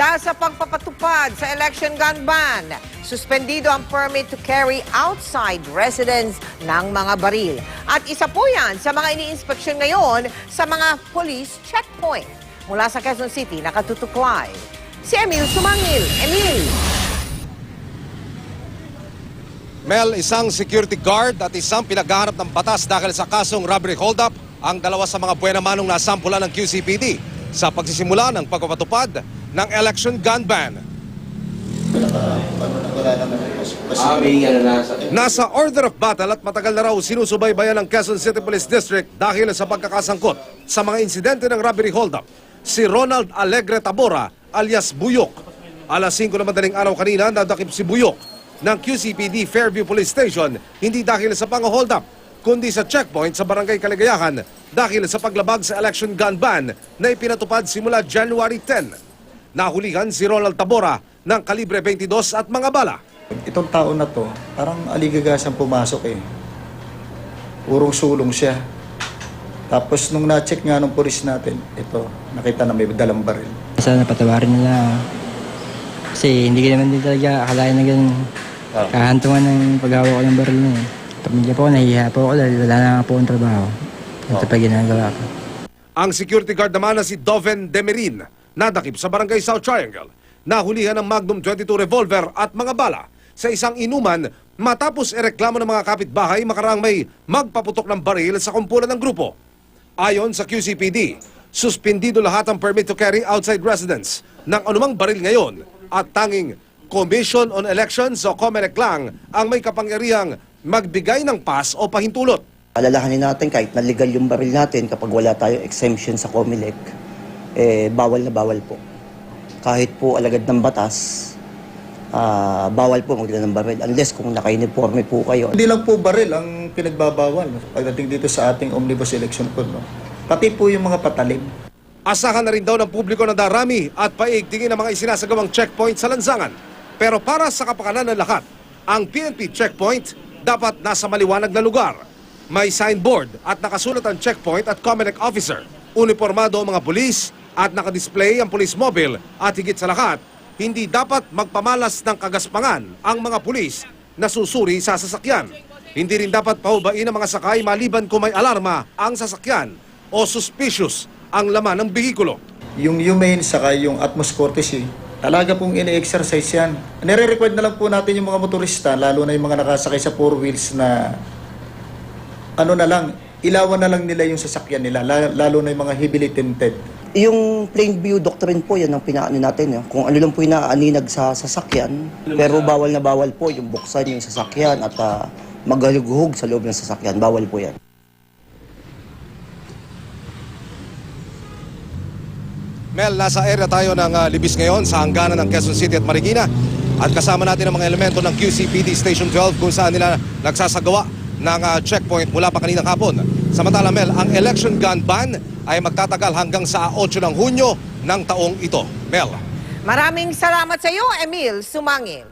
Dahil sa pagpapatupad sa election gun ban, suspendido ang permit to carry outside residence ng mga baril. At isa po yan sa mga iniinspeksyon ngayon sa mga police checkpoint. Mula sa Quezon City, nakatutuklay si Emil Sumangil. Emil! Mel, isang security guard at isang pinaghahanap ng batas dahil sa kasong robbery holdup ang dalawa sa mga buwena-manong nasampulan ng QCPD sa pagsisimula ng pagpapatupad ng election gun ban. Nasa order of battle at matagal na raw sinusubaybayan ng Quezon City Police District dahil sa pagkakasangkot sa mga insidente ng robbery holdup. Si Ronald Alegre Tabora alias Buyok. Alas 5 na madaling araw kanina nadakip si Buyok ng QCPD Fairview Police Station hindi dahil sa pang-hold up kundi sa checkpoint sa Barangay Kaligayahan dahil sa paglabag sa election gun ban na ipinatupad simula January 10. Nahulihan si Ronald Tabora ng kalibre 22 at mga bala. Itong taon na to, parang aligagasang pumasok eh. Urong sulong siya. Tapos nung na-check nga ng polis natin, ito, nakita na may dalang baril. Sana patawarin nila. Kasi hindi ko naman din talaga akalain na ganun. Kahantungan ng paghawa ko ng baril na eh. Pamilya po, nahihiya po ako dahil wala na po ang trabaho. Ito pa ginagawa ko. Ang security guard naman na si Doven Demerin, nadakip sa Barangay South Triangle. Nahulihan ng Magnum 22 revolver at mga bala sa isang inuman matapos ireklamo ng mga kapitbahay makarang may magpaputok ng baril sa kumpulan ng grupo. Ayon sa QCPD, suspendido lahat ang permit to carry outside residence ng anumang baril ngayon at tanging Commission on Elections o COMELEC lang ang may kapangyarihang magbigay ng pass o pahintulot. Alalahanin natin kahit na legal yung baril natin kapag wala tayong exemption sa COMELEC, bawal na bawal po. Kahit po alagad ng batas, bawal po magdala ng baril unless kung naka-uniforme po kayo. Hindi lang po baril ang pinagbabawal pagdating dito sa ating Omnibus Election Code. No? Pati po yung mga patalim. Asahan na rin daw ng publiko na darami at paigtingin ang mga isinasagawang checkpoint sa lansangan. Pero para sa kapakanan ng lahat, ang PNP checkpoint dapat nasa maliwanag na lugar. May signboard at nakasulat ang checkpoint at COMELEC officer. Uniformado ang mga pulis at nakadisplay ang police mobile at higit sa lahat, hindi dapat magpamalas ng kagaspangan ang mga pulis na susuri sa sasakyan. Hindi rin dapat pahubain ang mga sakay maliban kung may alarma ang sasakyan o suspicious ang laman ng bihikulo. Yung humane saka yung utmost courtesy, talaga pong ini-exercise yan. Nire-required na lang po natin yung mga motorista, lalo na yung mga nakasakay sa four wheels na ilawan na lang nila yung sasakyan nila, lalo na yung mga heavily tinted. Yung plain view doctrine po, yan ang pinaano natin. Kung ano lang po yung naaaninag sa sasakyan, pero bawal na bawal po yung buksan yung sasakyan at maghalughog sa loob ng sasakyan. Bawal po yan. Mel, nasa area tayo ng Libis ngayon sa hangganan ng Quezon City at Marikina. At kasama natin ang mga elemento ng QCPD Station 12 kung saan nila nagsasagawa ng checkpoint mula pa kaninang hapon. Samantala, Mel, ang election gun ban ay magtatagal hanggang sa 8 ng Hunyo ng taong ito. Mel. Maraming salamat sa iyo, Emil Sumangil.